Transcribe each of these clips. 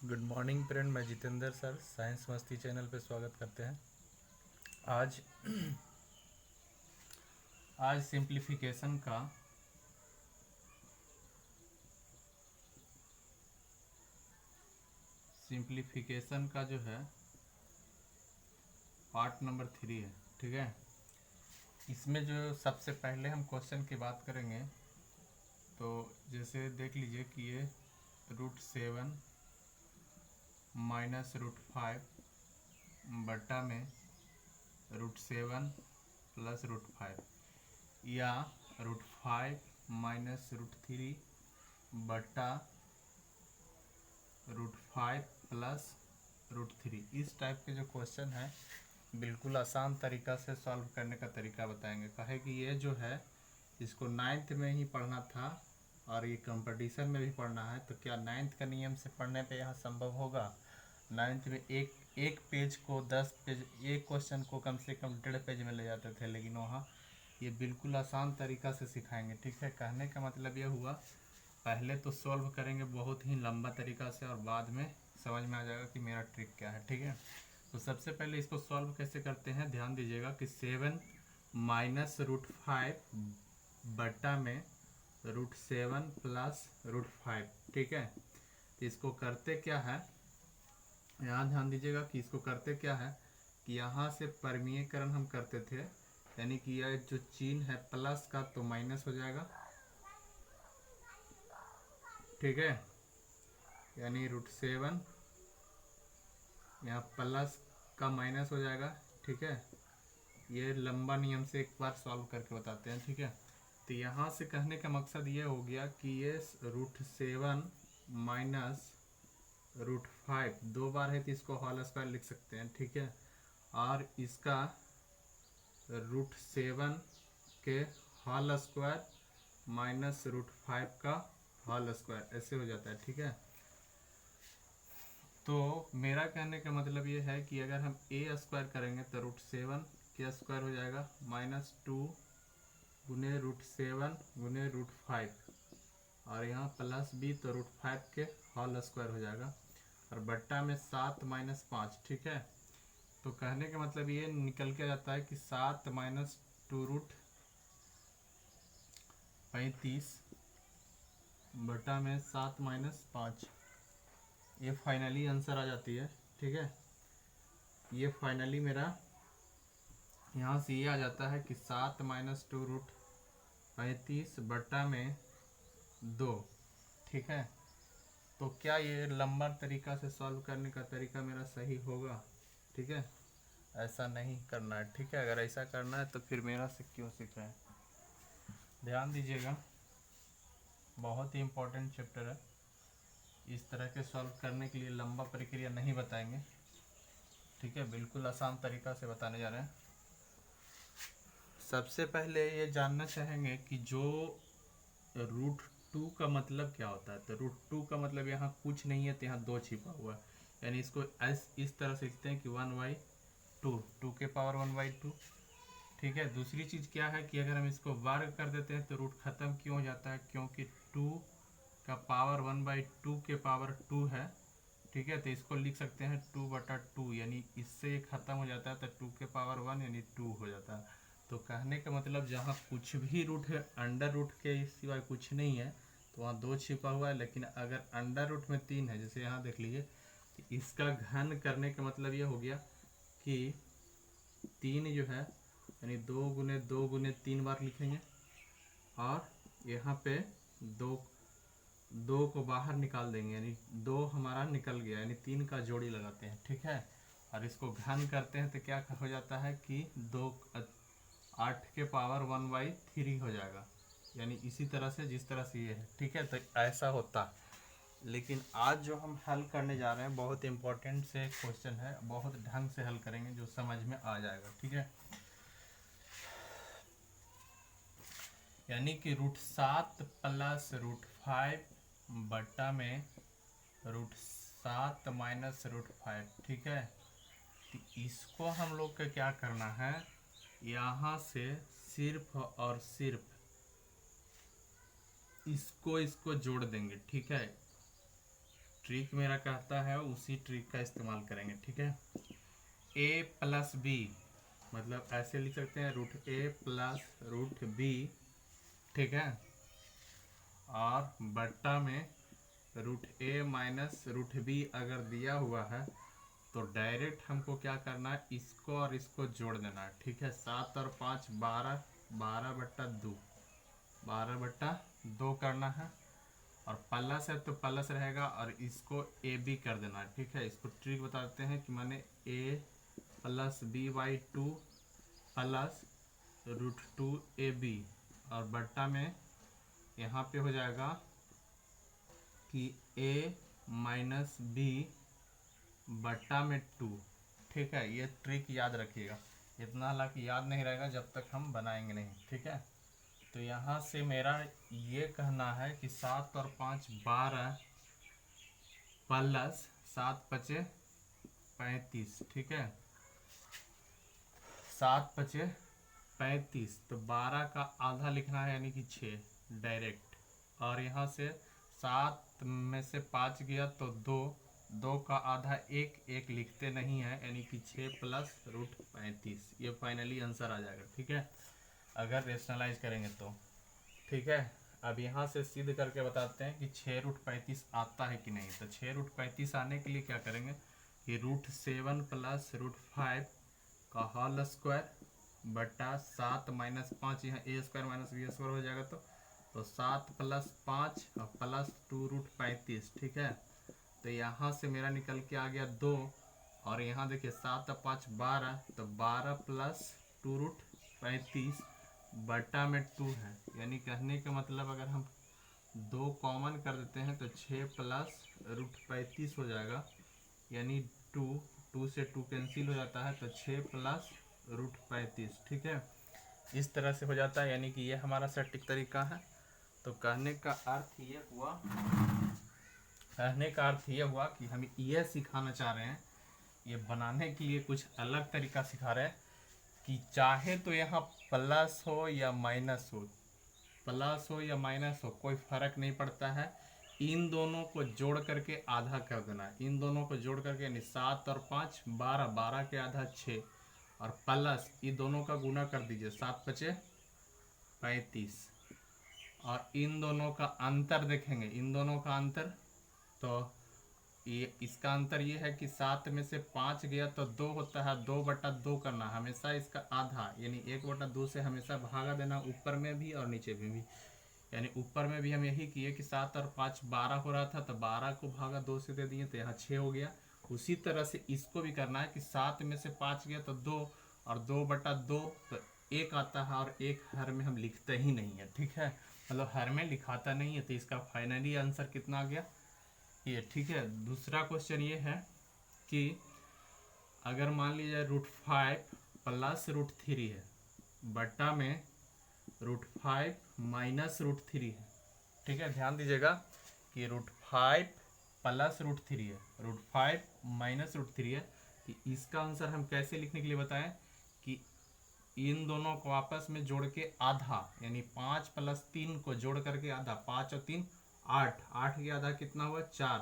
Good morning friend, मैं Jitendra sir science मस्ती channel पे स्वागत करते हैं। आज आज सिंप्लीफिकेशन का जो है पार्ट नंबर 3 है। ठीक है, इसमें जो सबसे पहले हम क्वेश्चन की बात करेंगे तो जैसे देख लीजिए कि ये √7 माइनस √5 बटा में √7 प्लस √5 या √5 माइनस √3 बटा √5 प्लस √3। इस टाइप के जो क्वेश्चन है बिल्कुल आसान तरीका से सॉल्व करने का तरीका बताएंगे। कहे कि ये जो है इसको 9th में ही पढ़ना था और ये कंपटीशन में भी पढ़ना है, तो क्या 9th का नियम से पढ़ने पे यहाँ संभव होगा? 9th में एक पेज को 10 पेज, एक क्वेश्चन को कम से कम 1.5 पेज में ले जाते थे, लेकिन वहाँ ये बिल्कुल आसान तरीका से सिखाएंगे। ठीक है, कहने का मतलब ये हुआ पहले तो सॉल्व करेंगे बहुत ही लंबा तरीका से और बाद में समझ में आ जाएगा कि मेरा ट्रिक क्या है। ठीक है, तो सबसे पहले इसको सॉल्व कैसे करते हैं ध्यान दीजिएगा कि 7 माइनस √5 बटा में √7 प्लस √5। ठीक है, तो इसको करते क्या है, यहाँ ध्यान दीजिएगा कि इसको करते क्या है कि यहाँ से परमीयकरण हम करते थे, यानी कि यह जो चिन्ह है प्लस का तो माइनस हो जाएगा। ठीक है, यानी √7 यहाँ प्लस का माइनस हो जाएगा। ठीक है, ये लंबा नियम से एक बार सॉल्व करके बताते हैं। ठीक है, तो यहाँ से कहने का मकसद ये हो गया कि ये √7 माइनस √5 दो बार है तो इसको होल स्क्वायर लिख सकते हैं। ठीक है, और इसका √7 के होल स्क्वायर माइनस √5 का होल स्क्वायर ऐसे हो जाता है। ठीक है, तो मेरा कहने का मतलब ये है कि अगर हम a स्क्वायर करेंगे तो √7 के स्क्वायर हो जाएगा -2 गुने √7 गुने √5 और यहाँ प्लस b तो √5 के होल स्क्वायर हो जाएगा और बट्टा में 7 माइनस 5। ठीक है, तो कहने का मतलब ये निकल के जाता है कि 7 माइनस 2√35 बटा में 7 माइनस 5, ये फाइनली आंसर आ जाती है। ठीक है, ये फाइनली मेरा यहाँ से ये आ जाता है कि 7 माइनस 2√35 बटा में 2। ठीक है, तो क्या ये लंबा तरीका से सॉल्व करने का तरीका मेरा सही होगा? ठीक है, ऐसा नहीं करना है। ठीक है, अगर ऐसा करना है तो फिर मेरा से क्यों सीख रहे हैं? ध्यान दीजिएगा, बहुत ही इम्पोर्टेंट चैप्टर है। इस तरह के सॉल्व करने के लिए लंबा प्रक्रिया नहीं बताएंगे। ठीक है, बिल्कुल आसान तरीका से बताने जा रहे हैं। सबसे पहले ये जानना चाहेंगे कि जो √2 का मतलब क्या होता है। तो √2 का मतलब यहाँ कुछ नहीं है, तो यहाँ 2 छिपा हुआ है, यानी इसको इस तरह से लिखते हैं कि 1/2, 2 के पावर 1/2। ठीक है, दूसरी चीज़ क्या है कि अगर हम इसको वर्ग कर देते हैं तो रूट खत्म क्यों हो जाता है? क्योंकि 2 का पावर 1/2 के पावर 2 है। ठीक है, तो इसको लिख सकते हैं 2/2, यानी इससे ये खत्म हो जाता है तो 2 के पावर 1 यानी 2 हो जाता है। तो कहने का मतलब जहाँ कुछ भी रूट है, अंडर रूट के सिवाय कुछ नहीं है, तो वहाँ 2 छिपा हुआ है। लेकिन अगर अंडर रूट में 3 है, जैसे यहाँ देख लीजिए, तो इसका घन करने का मतलब ये हो गया कि 3 जो है यानी 2 गुने बार लिखेंगे और यहाँ पे 2 को बाहर निकाल देंगे, यानी 2 हमारा निकल गया, यानी 3 का जोड़ी लगाते हैं। ठीक है, और इसको घन करते हैं तो क्या हो जाता है कि 8 के पावर 1/3 हो जाएगा, यानी इसी तरह से जिस तरह से ये है। ठीक है, तो ऐसा होता है। लेकिन आज जो हम हल करने जा रहे हैं बहुत इंपॉर्टेंट से क्वेश्चन है, बहुत ढंग से हल करेंगे जो समझ में आ जाएगा। ठीक है, यानी कि √7 प्लस √5 बटा में √7 माइनस √5। ठीक है, तो इसको हम लोग का क्या करना है, यहाँ से सिर्फ और सिर्फ इसको जोड़ देंगे। ठीक है, ट्रिक मेरा कहता है उसी ट्रिक का इस्तेमाल करेंगे, ठीक है। a प्लस बी मतलब ऐसे लिख सकते हैं रूट ए प्लस रूट बी, ठीक है, और बट्टा में रूट ए माइनस रूट बी अगर दिया हुआ है तो डायरेक्ट हमको क्या करना है, इसको और इसको जोड़ देना है, ठीक है। 7 और 5 12, 12/2, 12/2 करना है, और प्लस है तो प्लस रहेगा और इसको ए बी कर देना है, ठीक है। इसको ट्रिक बता देते हैं कि माने a plus b/2 plus √2ab, और बट्टा में यहाँ पे हो जाएगा कि a माइनस बी बट्टा में 2, ठीक है। ये ट्रिक याद रखिएगा, इतना हालांकि याद नहीं रहेगा जब तक हम बनाएंगे नहीं, ठीक है। तो यहाँ से मेरा ये कहना है कि 7 और 5 12 प्लस 7 5 35, ठीक है, 7 5 35, तो 12 का आधा लिखना है यानी कि 6 डायरेक्ट, और यहाँ से 7 में से 5 गया तो 2, 2 का आधा 1, 1 लिखते नहीं है यानी कि 6 प्लस √35, ये फाइनली आंसर आ जाएगा, ठीक है, अगर रेशनलाइज करेंगे तो, ठीक है। अब यहाँ से सिद्ध करके बताते हैं कि 6√35 आता है कि नहीं। तो 6√35 आने के लिए क्या करेंगे कि √7 प्लस √5 का होल स्क्वायर बटा 7 माइनस 5, यहाँ a² माइनस b² हो जाएगा, तो 7 प्लस 5 और प्लस 2√35, ठीक है। तो यहाँ से मेरा निकल के आ गया 2, और यहाँ देखिए 7 और 5 12, तो 12 प्लस 2√35 बटा में 2 है, यानी कहने का मतलब अगर हम 2 कॉमन कर देते हैं तो 6 प्लस √35 हो जाएगा, यानी 2 से 2 कैंसिल हो जाता है, तो 6 प्लस √35, ठीक है। इस तरह से हो जाता है, यानी कि ये हमारा सटीक तरीका है। तो कहने का अर्थ ये हुआ कि हम ये सिखाना चाह रहे हैं, ये बनाने के लिए कुछ अलग तरीका सिखा रहे हैं कि चाहे तो यहाँ प्लस हो या माइनस हो, कोई फर्क नहीं पड़ता है, इन दोनों को जोड़ करके आधा कर देना है, इन दोनों को जोड़ करके, यानी 7 और 5 12, 12 के आधा 6, और प्लस ये दोनों का गुना कर दीजिए, 7 5 35, और इन दोनों का अंतर देखेंगे, इन दोनों का अंतर, तो ये इसका अंतर ये है कि 7 में से 5 गया तो 2 होता है, 2/2 करना, हमेशा इसका आधा यानी 1/2 से हमेशा भागा देना, ऊपर में भी और नीचे में भी। यानी ऊपर में भी हम यही किए कि 7 और 5 12 हो रहा था, तो 12 को भागा 2 से दे दिए, तो यहाँ 6 हो गया। उसी तरह से इसको भी करना है कि 7 में से 5 गया तो 2, और 2/2 तो 1 आता है, और 1 हर में हम लिखते ही नहीं है, ठीक है, मतलब हर में लिखाता नहीं है। तो इसका फाइनली आंसर कितना आ गया ये, ठीक है। दूसरा क्वेश्चन ये है कि अगर मान लीजिए √5 प्लस √3 है, बट्टा में √5 माइनस √3 है, ठीक है, ध्यान दीजिएगा कि √5 प्लस √3 है, √5 माइनस √3 है, कि इसका आंसर हम कैसे लिखने के लिए बताएं कि इन दोनों को आपस में जोड़ के आधा, यानी 5 प्लस 3 को जोड़ करके आधा, 5 और 3 8, 8 के आधा कितना हुआ 4,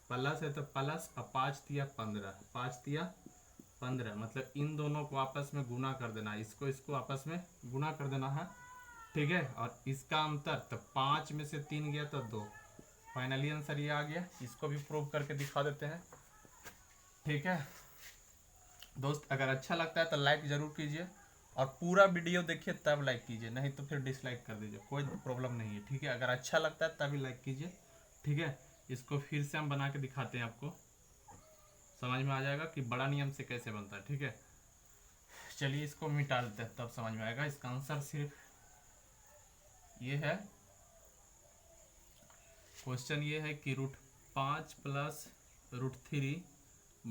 प्लस है तो प्लस, और 5 तिया 15, 5 तिया 15, मतलब इन दोनों को आपस में गुना कर देना, इसको आपस में गुना कर देना है, ठीक है। और इसका अंतर, तो 5 में से 3 गया तो 2, फाइनली आंसर ये आ गया। इसको भी प्रूव करके दिखा देते हैं, ठीक है दोस्त। अगर अच्छा लगता है तो लाइक जरूर कीजिए, और पूरा वीडियो देखिए तब लाइक कीजिए, नहीं तो फिर डिसलाइक कर दीजिए, कोई प्रॉब्लम नहीं है, ठीक है। अगर अच्छा लगता है तभी लाइक कीजिए, ठीक है। इसको फिर से हम बना के दिखाते हैं, आपको समझ में आ जाएगा कि बड़ा नियम से कैसे बनता है, ठीक है। चलिए इसको मिटा लेते हैं, तब समझ में आएगा। इसका आंसर सिर्फ ये है, क्वेश्चन ये है कि √5 प्लस √3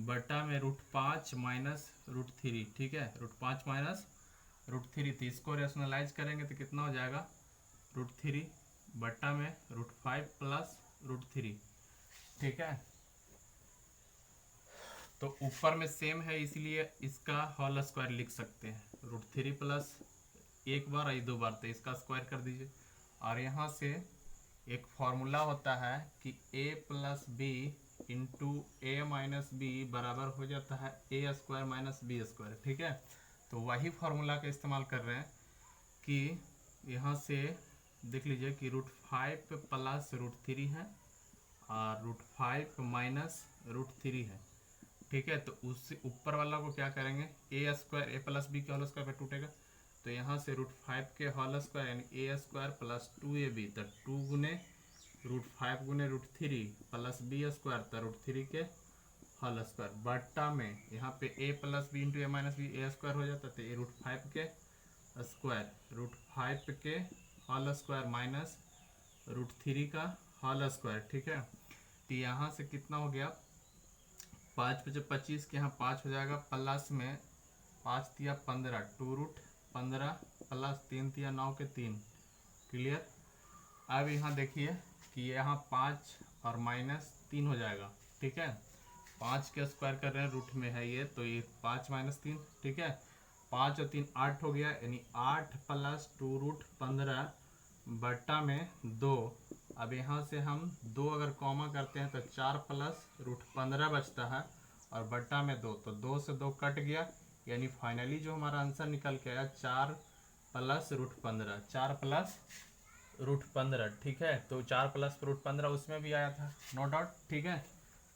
बटा में √5 माइनस √3, ठीक है, √5 माइनस √3, तो इसको रेशनलाइज करेंगे तो कितना हो जाएगा √3 बटा में √5 प्लस √3, ठीक है। तो ऊपर में सेम है इसलिए इसका होल स्क्वायर लिख सकते हैं, √3 प्लस एक बार और 2 बार, तो इसका स्क्वायर कर दीजिए। और यहाँ से एक फॉर्मूला होता है कि a plus B into A minus B बराबर हो जाता है A square minus B square. ठीक है, तो वही फॉर्मूला का इस्तेमाल कर रहे हैं कि यहाँ से देख लीजिए कि √5 प्लस √3 है और √5 माइनस √3 है। ठीक है, तो उससे ऊपर वाला को क्या करेंगे, ए स्क्वायर ए प्लस बी के होल स्क्वायर पे टूटेगा, तो यहाँ से √5 के होल स्क्वायर यानी ए स्क्वायर प्लस 2ab, तो 2 गुने √5 गुने √3 प्लस बी स्क्वायर, तो √3 के होल स्क्वायर बट्टा में यहाँ पे ए plus B into A minus B A square हो जाता है, तो ये √5 के स्क्वायर √5 के होल स्क्वायर माइनस √3 का होल स्क्वायर। ठीक है, तो यहाँ से कितना हो गया, 5 × 25 के यहाँ 5 हो जाएगा, प्लस में 5 × 15 2√15 प्लस 3 × 9 के 3। क्लियर। अब यहाँ देखिए कि यहाँ 5 और माइनस 3 हो जाएगा। ठीक है, 5 के स्क्वायर कर रहे हैं, रूट में है ये, तो ये 5 माइनस 3। ठीक है, 5 और 3 8 हो गया, यानी 8 प्लस 2√15 बट्टा में 2। अब यहाँ से हम 2 अगर कॉमा करते हैं तो 4 प्लस √15 बचता है और बट्टा में 2, तो 2 से 2 कट गया, यानी फाइनली जो हमारा आंसर निकल के आया 4 प्लस √15, 4 प्लस √15। ठीक है, तो 4 प्लस √15 उसमें भी आया था, नो डाउट। ठीक है,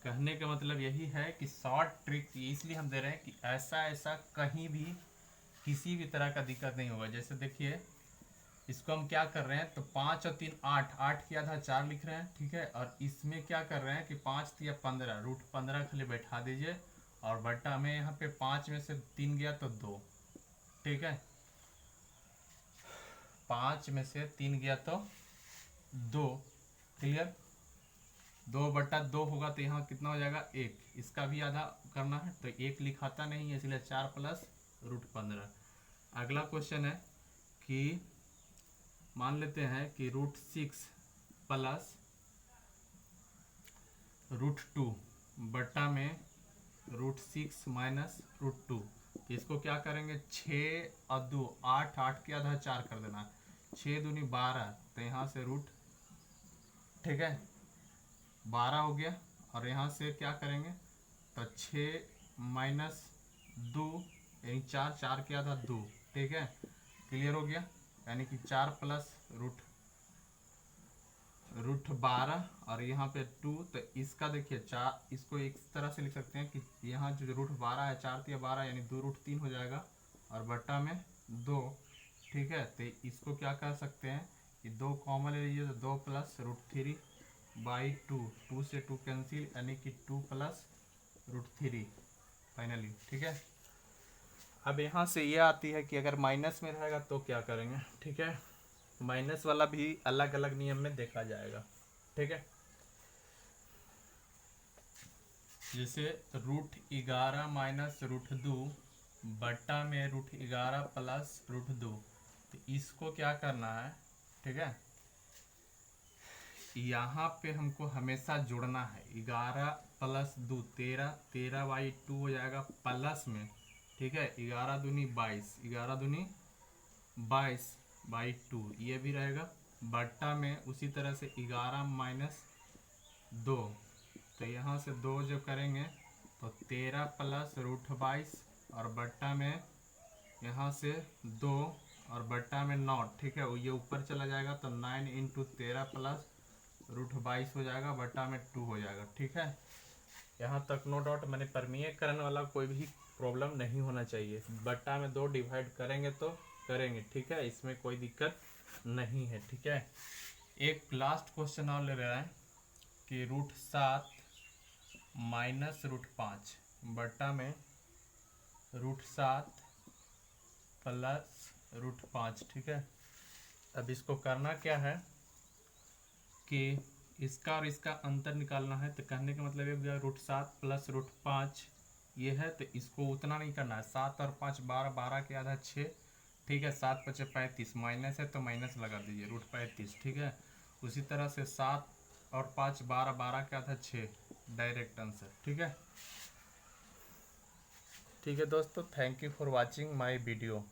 कहने का मतलब यही है कि शॉर्ट ट्रिक इसलिए हम दे रहे हैं कि ऐसा कहीं भी किसी भी तरह का दिक्कत नहीं होगा। जैसे देखिए इसको हम क्या कर रहे हैं, तो 5 और 3 8, 8 की आधा 4 लिख रहे हैं। ठीक है, और इसमें क्या कर रहे हैं कि 5 × 15 √15 खाली बैठा दीजिए और बट्टा में यहाँ पे 5 में से 3 गया तो 2। ठीक है, 5 में से 3 गया तो 2। क्लियर, 2/2 होगा तो यहाँ कितना हो जाएगा 1, इसका भी आधा करना है तो 1 लिखाता नहीं है, इसलिए 4 प्लस √15। अगला क्वेश्चन है कि मान लेते हैं कि √6 प्लस √2 बट्टा में √6 माइनस √2, इसको क्या करेंगे, 6 और 2 8, 8 की आधा 4 कर देना, 6 दूनी 12, तो यहाँ से रूट, ठीक है 12 हो गया, और यहाँ से क्या करेंगे तो 6 माइनस 2 यानी 4, 4 की आधा 2। ठीक है, क्लियर हो गया, यानी कि 4 प्लस √12 और यहाँ पे 2, तो इसका देखिए 4, इसको इस तरह से लिख सकते हैं कि यहाँ जो √12 है 4 × 12 यानी 2√3 हो जाएगा और बट्टा में 2। ठीक है, तो इसको क्या कर सकते हैं कि 2 कॉमन ले लीजिए, तो 2 प्लस √3/2, 2 से 2 कैंसिल, यानी कि 2 प्लस √3 फाइनली। ठीक है, अब यहाँ से ये आती है कि अगर माइनस में रहेगा तो क्या करेंगे। ठीक है, माइनस वाला भी अलग अलग नियम में देखा जाएगा। ठीक है, जैसे √11 माइनस √2 बट्टा में √11 प्लस √2, तो इसको क्या करना है। ठीक है, यहाँ पे हमको हमेशा जोड़ना है, 11 प्लस 2 13, 13/2 हो जाएगा प्लस में। ठीक है, 11 दूनी 22, 11 दूनी 22/2 ये भी रहेगा, बट्टा में उसी तरह से 11 माइनस 2, तो यहाँ से 2 जो करेंगे तो 13 प्लस √22 और बट्टा में यहाँ से 2 और बट्टा में 9। ठीक है, ये ऊपर चला जाएगा तो 9 × 13 प्लस √22 हो जाएगा, बट्टा में 2 हो जाएगा। ठीक है, यहाँ तक नो डाउट, मैंने परमीयकरण वाला कोई भी प्रॉब्लम नहीं होना चाहिए, बट्टा में 2 डिवाइड करेंगे तो करेंगे। ठीक है, इसमें कोई दिक्कत नहीं है। ठीक है, एक लास्ट क्वेश्चन और ले रहा है कि √7 माइनस √5 बट्टा में √7 प्लस √5। ठीक है, अब इसको करना क्या है कि इसका और इसका अंतर निकालना है, तो कहने का मतलब ये √7 प्लस √5 ये है, तो इसको उतना नहीं करना है, 7 और 5 12, 12 के आधा 6। ठीक है, 7 × 5 = 35, माइनस है तो माइनस लगा दीजिए √35। ठीक है, उसी तरह से 7 और 5 12, 12 के आधा 6, डायरेक्ट आंसर। ठीक है, ठीक है दोस्तों, thank you for watching my video.